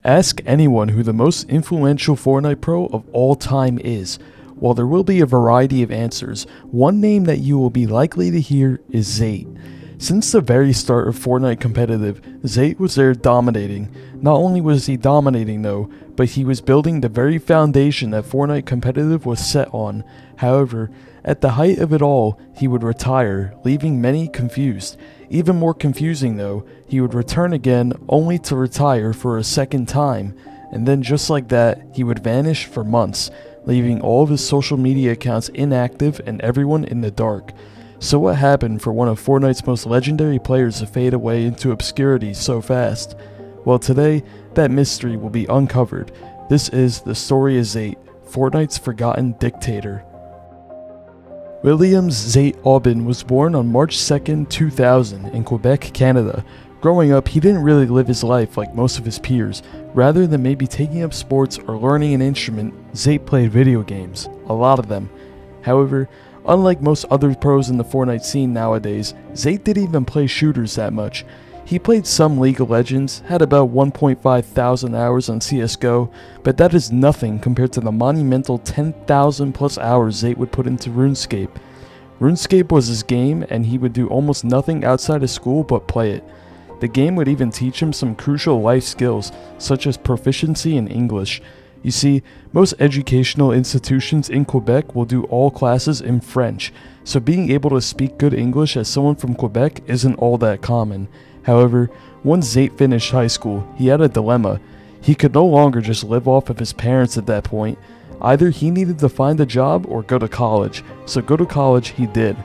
Ask anyone who the most influential Fortnite pro of all time is. While there will be a variety of answers, one name that you will be likely to hear is Zayt. Since the very start of Fortnite competitive, Zayt was there dominating. Not only was he dominating though, but he was building the very foundation that Fortnite competitive was set on. However, at the height of it all, he would retire, leaving many confused. Even more confusing though, he would return again only to retire for a second time, and then just like that, he would vanish for months, leaving all of his social media accounts inactive and everyone in the dark. So what happened for one of Fortnite's most legendary players to fade away into obscurity so fast? Well, today, that mystery will be uncovered. This is The Story of Zayt, Fortnite's forgotten dictator. Williams Zayt Aubin was born on March 2nd, 2000 in Quebec, Canada. Growing up, he didn't really live his life like most of his peers. Rather than maybe taking up sports or learning an instrument, Zayt played video games. A lot of them. However, unlike most other pros in the Fortnite scene nowadays, Zayt didn't even play shooters that much. He played some League of Legends, had about 1.5 thousand hours on CSGO, but that is nothing compared to the monumental 10,000 plus hours Zayt would put into RuneScape. RuneScape was his game, and he would do almost nothing outside of school but play it. The game would even teach him some crucial life skills, such as proficiency in English. You see, most educational institutions in Quebec will do all classes in French, so being able to speak good English as someone from Quebec isn't all that common. However, once Zayt finished high school, he had a dilemma. He could no longer just live off of his parents at that point. Either he needed to find a job or go to college, so go to college he did.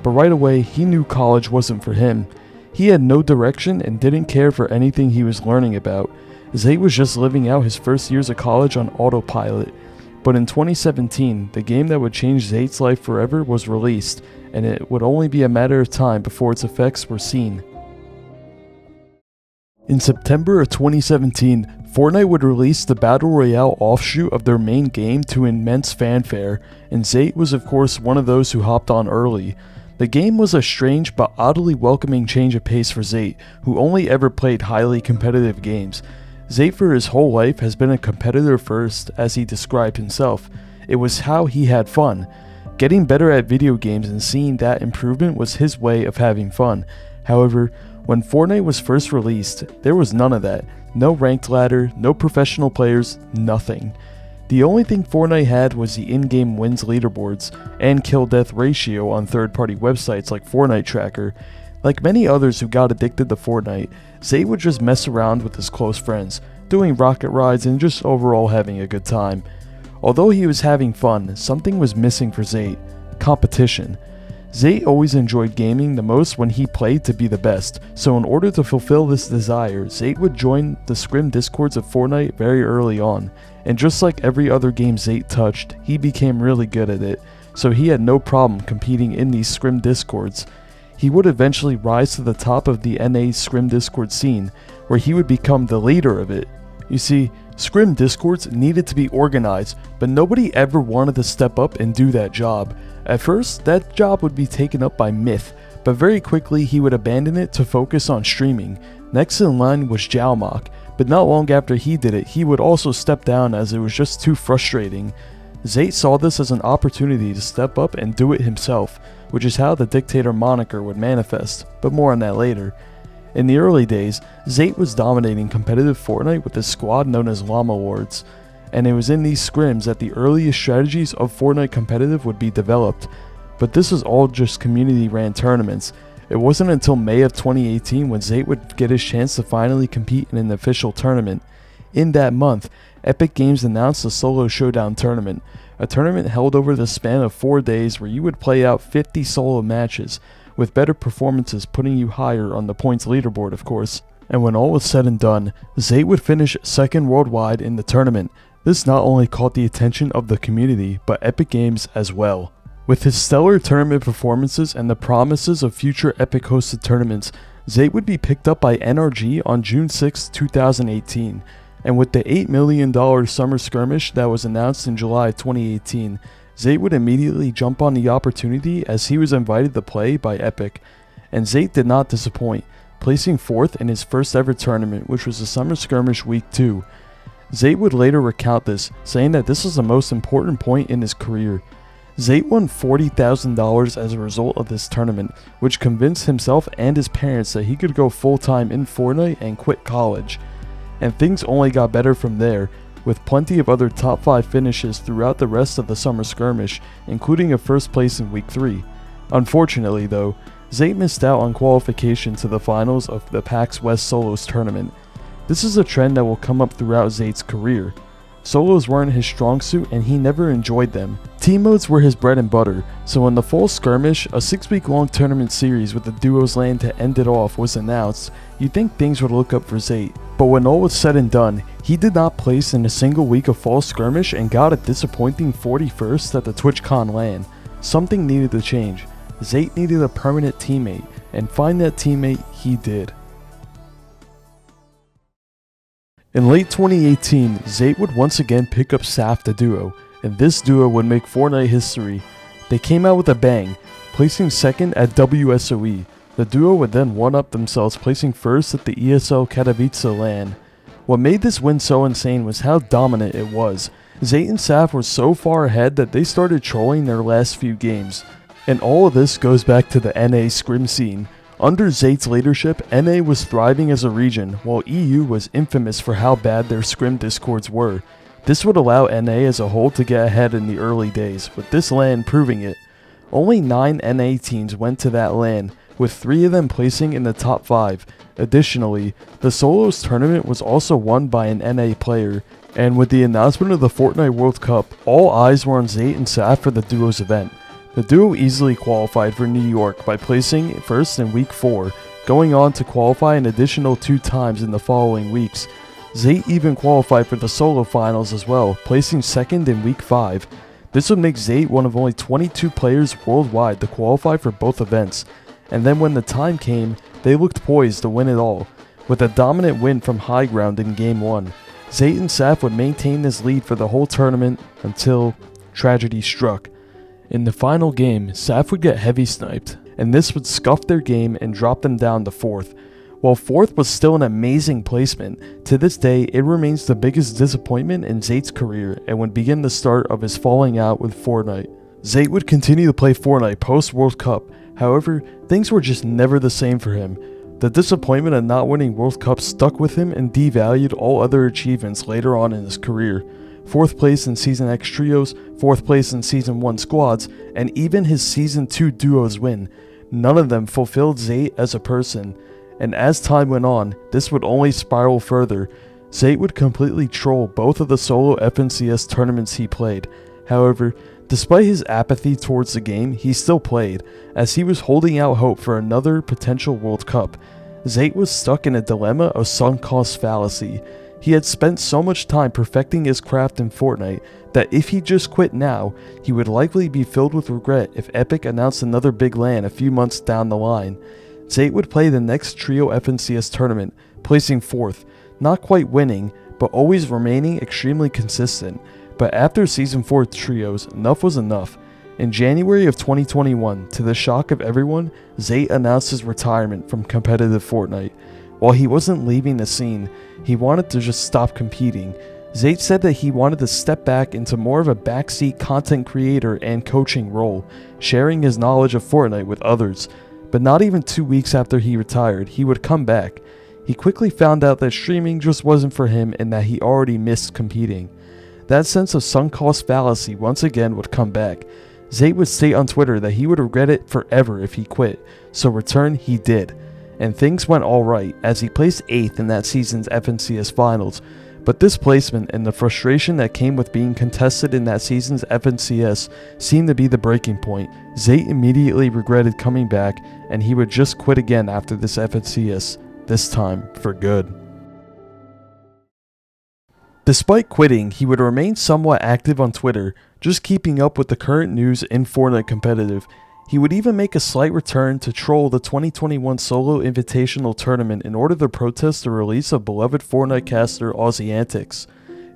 But right away, he knew college wasn't for him. He had no direction and didn't care for anything he was learning about. Zayt was just living out his first years of college on autopilot. But in 2017, the game that would change Zayt's life forever was released, and it would only be a matter of time before its effects were seen. In September of 2017, Fortnite would release the Battle Royale offshoot of their main game to immense fanfare, and Zayt was of course one of those who hopped on early. The game was a strange but oddly welcoming change of pace for Zayt, who only ever played highly competitive games. Zayt for his whole life has been a competitor first, as he described himself. It was how he had fun. Getting better at video games and seeing that improvement was his way of having fun. However, when Fortnite was first released, there was none of that. No ranked ladder, no professional players, nothing. The only thing Fortnite had was the in-game wins leaderboards and kill-death ratio on third-party websites like Fortnite Tracker. Like many others who got addicted to Fortnite, Zayt would just mess around with his close friends, doing rocket rides and just overall having a good time. Although he was having fun, something was missing for Zayt: competition. Zayt always enjoyed gaming the most when he played to be the best, so in order to fulfill this desire, Zayt would join the scrim discords of Fortnite very early on, and just like every other game Zayt touched, he became really good at it, so he had no problem competing in these scrim discords. He would eventually rise to the top of the NA scrim discord scene, where he would become the leader of it. You see, scrim discords needed to be organized, but nobody ever wanted to step up and do that job. At first, that job would be taken up by Myth, but very quickly he would abandon it to focus on streaming. Next in line was Jalmok, but not long after he did it, he would also step down as it was just too frustrating. Zayt saw this as an opportunity to step up and do it himself, which is how the Dictator moniker would manifest, but more on that later. In the early days, Zayt was dominating competitive Fortnite with his squad known as Llama Lords, and it was in these scrims that the earliest strategies of Fortnite competitive would be developed. But this was all just community ran tournaments. It wasn't until May of 2018 when Zayt would get his chance to finally compete in an official tournament. In that month, Epic Games announced the Solo Showdown tournament, a tournament held over the span of 4 days where you would play out 50 solo matches, with better performances putting you higher on the points leaderboard of course. And when all was said and done, Zayt would finish second worldwide in the tournament. This not only caught the attention of the community, but Epic Games as well. With his stellar tournament performances and the promises of future Epic hosted tournaments, Zayt would be picked up by NRG on June 6, 2018. And with the $8 million summer skirmish that was announced in July 2018, Zayt would immediately jump on the opportunity as he was invited to play by Epic. And Zayt did not disappoint, placing 4th in his first ever tournament, which was the Summer Skirmish Week 2. Zayt would later recount this, saying that this was the most important point in his career. Zayt won $40,000 as a result of this tournament, which convinced himself and his parents that he could go full-time in Fortnite and quit college. And things only got better from there, with plenty of other top 5 finishes throughout the rest of the summer skirmish, including a first place in week 3. Unfortunately though, Zayt missed out on qualification to the finals of the PAX West Solos tournament. This is a trend that will come up throughout Zayt's career. Solos weren't his strong suit and he never enjoyed them. Team modes were his bread and butter, so in the fall skirmish, a 6-week-long tournament series with the duos LAN to end it off was announced, you'd think things would look up for Zayt. But when all was said and done, he did not place in a single week of fall skirmish and got a disappointing 41st at the TwitchCon LAN. Something needed to change. Zayt needed a permanent teammate, and find that teammate he did. In late 2018, Zayt would once again pick up Saf the duo, and this duo would make Fortnite history. They came out with a bang, placing second at WSOE. The duo would then one-up themselves, placing first at the ESL Katowice LAN. What made this win so insane was how dominant it was. Zayt and Saf were so far ahead that they started trolling their last few games. And all of this goes back to the NA scrim scene. Under Zayt's leadership, NA was thriving as a region, while EU was infamous for how bad their scrim discords were. This would allow NA as a whole to get ahead in the early days, with this LAN proving it. Only 9 NA teams went to that LAN, with 3 of them placing in the top 5. Additionally, the Solos tournament was also won by an NA player, and with the announcement of the Fortnite World Cup, all eyes were on Zayt and Saf for the duo's event. The duo easily qualified for New York by placing first in week 4, going on to qualify an additional 2 times in the following weeks. Zayt even qualified for the solo finals as well, placing second in week 5. This would make Zayt one of only 22 players worldwide to qualify for both events, and then when the time came, they looked poised to win it all. With a dominant win from high ground in Game 1, Zayt and Saf would maintain this lead for the whole tournament until tragedy struck. In the final game, Saf would get heavy sniped, and this would scuff their game and drop them down to 4th. While 4th was still an amazing placement, to this day it remains the biggest disappointment in Zayt's career and would begin the start of his falling out with Fortnite. Zayt would continue to play Fortnite post-World Cup, however, things were just never the same for him. The disappointment of not winning World Cup stuck with him and devalued all other achievements later on in his career. 4th place in Season X Trios, 4th place in Season 1 Squads, and even his Season 2 Duos win. None of them fulfilled Zayt as a person, and as time went on, this would only spiral further. Zayt would completely troll both of the solo FNCS tournaments he played. However, despite his apathy towards the game, he still played, as he was holding out hope for another potential World Cup. Zayt was stuck in a dilemma of sunk cost fallacy. He had spent so much time perfecting his craft in Fortnite that if he just quit now, he would likely be filled with regret if Epic announced another big LAN a few months down the line. Zayt would play the next Trio FNCS tournament, placing 4th, not quite winning, but always remaining extremely consistent. But after Season 4 Trios, enough was enough. In January of 2021, to the shock of everyone, Zayt announced his retirement from competitive Fortnite. While he wasn't leaving the scene, he wanted to just stop competing. Zayt said that he wanted to step back into more of a backseat content creator and coaching role, sharing his knowledge of Fortnite with others. But not even 2 weeks after he retired, he would come back. He quickly found out that streaming just wasn't for him and that he already missed competing. That sense of sunk cost fallacy once again would come back. Zayt would state on Twitter that he would regret it forever if he quit, so return he did. And things went alright, as he placed 8th in that season's FNCS finals. But this placement and the frustration that came with being contested in that season's FNCS seemed to be the breaking point. Zayt immediately regretted coming back, and he would just quit again after this FNCS, this time for good. Despite quitting, he would remain somewhat active on Twitter, just keeping up with the current news in Fortnite competitive. He would even make a slight return to troll the 2021 Solo Invitational Tournament in order to protest the release of beloved Fortnite caster Aussie Antics.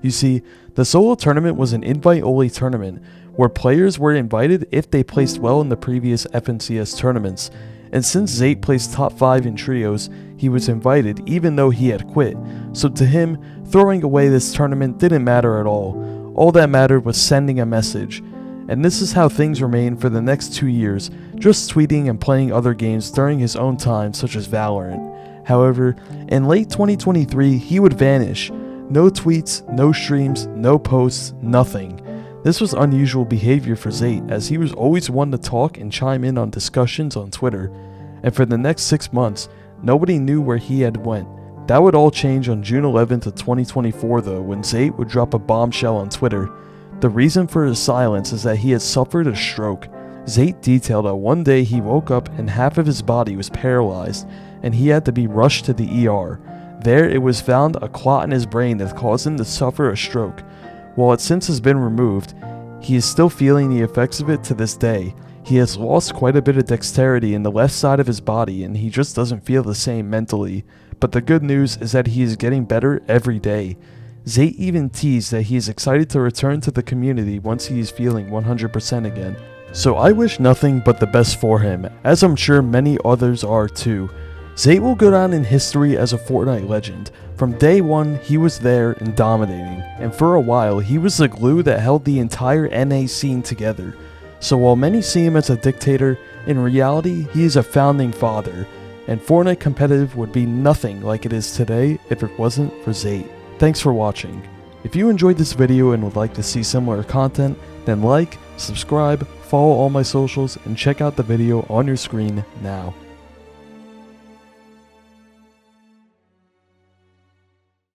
You see, the Solo Tournament was an invite-only tournament, where players were invited if they placed well in the previous FNCS tournaments, And since Zayt placed top 5 in trios, he was invited even though he had quit. So to him, throwing away this tournament didn't matter at all. All that mattered was sending a message. And this is how things remained for the next 2 years, just tweeting and playing other games during his own time, such as Valorant. However, in late 2023, he would vanish. No tweets, no streams, no posts, nothing. This was unusual behavior for Zayt, as he was always one to talk and chime in on discussions on Twitter. And for the next 6 months, nobody knew where he had went. That would all change on June 11th of 2024 though, when Zayt would drop a bombshell on Twitter. The reason for his silence is that he had suffered a stroke. Zayt detailed that one day he woke up and half of his body was paralyzed, and he had to be rushed to the ER. There it was found a clot in his brain that caused him to suffer a stroke. While it since has been removed, he is still feeling the effects of it to this day. He has lost quite a bit of dexterity in the left side of his body, and he just doesn't feel the same mentally. But the good news is that he is getting better every day. Zayt even teased that he is excited to return to the community once he is feeling 100% again. So I wish nothing but the best for him, as I'm sure many others are too. Zayt will go down in history as a Fortnite legend. From day one, he was there and dominating, and for a while, he was the glue that held the entire NA scene together. So while many see him as a dictator, in reality, he is a founding father, and Fortnite competitive would be nothing like it is today if it wasn't for Zayt. Thanks for watching. If you enjoyed this video and would like to see similar content, then like, subscribe, follow all my socials, and check out the video on your screen now.